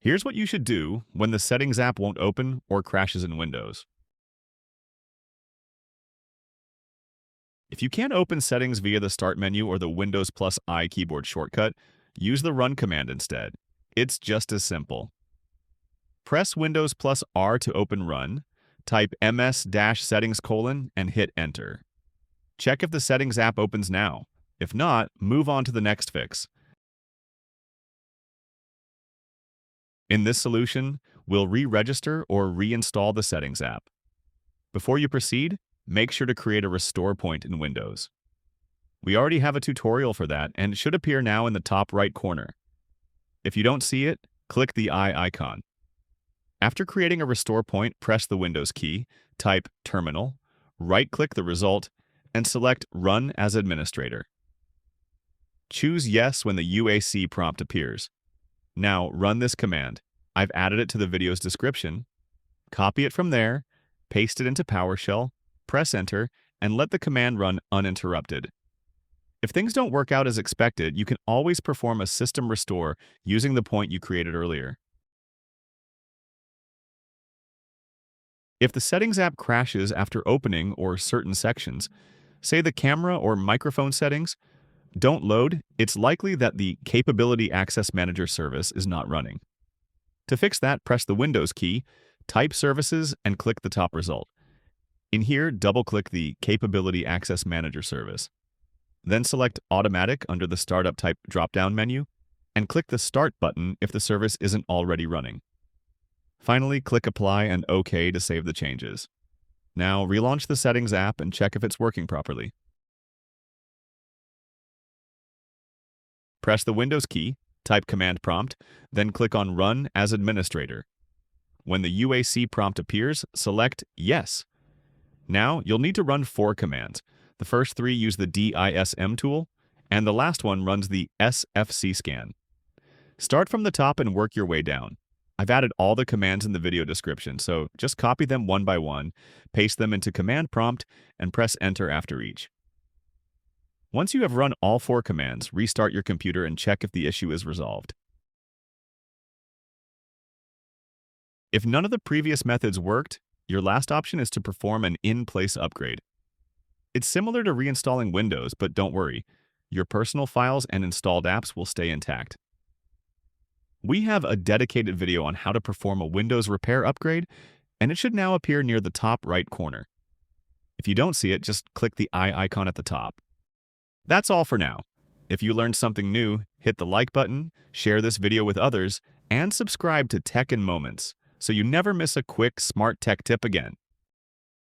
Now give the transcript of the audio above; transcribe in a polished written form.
Here's what you should do when the Settings app won't open or crashes in Windows. If you can't open Settings via the Start menu or the Windows plus I keyboard shortcut, use the Run command instead. It's just as simple. Press Windows plus R to open Run, type ms-settings: and hit Enter. Check if the Settings app opens now. If not, move on to the next fix. In this solution, we'll re-register or reinstall the Settings app. Before you proceed, make sure to create a restore point in Windows. We already have a tutorial for that, and it should appear now in the top right corner. If you don't see it, click the eye icon. After creating a restore point, press the Windows key, type Terminal, right-click the result, and select Run as Administrator. Choose Yes when the UAC prompt appears. Now run this command. I've added it to the video's description. Copy it from there, paste it into PowerShell, press Enter, and let the command run uninterrupted. If things don't work out as expected, you can always perform a system restore using the point you created earlier. If the Settings app crashes after opening or certain sections, say the camera or microphone settings, don't load, it's likely that the Capability Access Manager service is not running. To fix that, press the Windows key, type Services, and click the top result. In here, double-click the Capability Access Manager service. Then select Automatic under the Startup Type drop-down menu, and click the Start button if the service isn't already running. Finally, click Apply and OK to save the changes. Now, relaunch the Settings app and check if it's working properly. Press the Windows key, type Command Prompt, then click on Run as Administrator. When the UAC prompt appears, select Yes. Now, you'll need to run 4 commands. The first 3 use the DISM tool, and the last one runs the SFC scan. Start from the top and work your way down. I've added all the commands in the video description, so just copy them one by one, paste them into Command Prompt, and press Enter after each. Once you have run all 4 commands, restart your computer and check if the issue is resolved. If none of the previous methods worked, your last option is to perform an in-place upgrade. It's similar to reinstalling Windows, but don't worry, your personal files and installed apps will stay intact. We have a dedicated video on how to perform a Windows repair upgrade, and it should now appear near the top right corner. If you don't see it, just click the eye icon at the top. That's all for now. If you learned something new, hit the like button, share this video with others, and subscribe to Tech in Moments so you never miss a quick, smart tech tip again.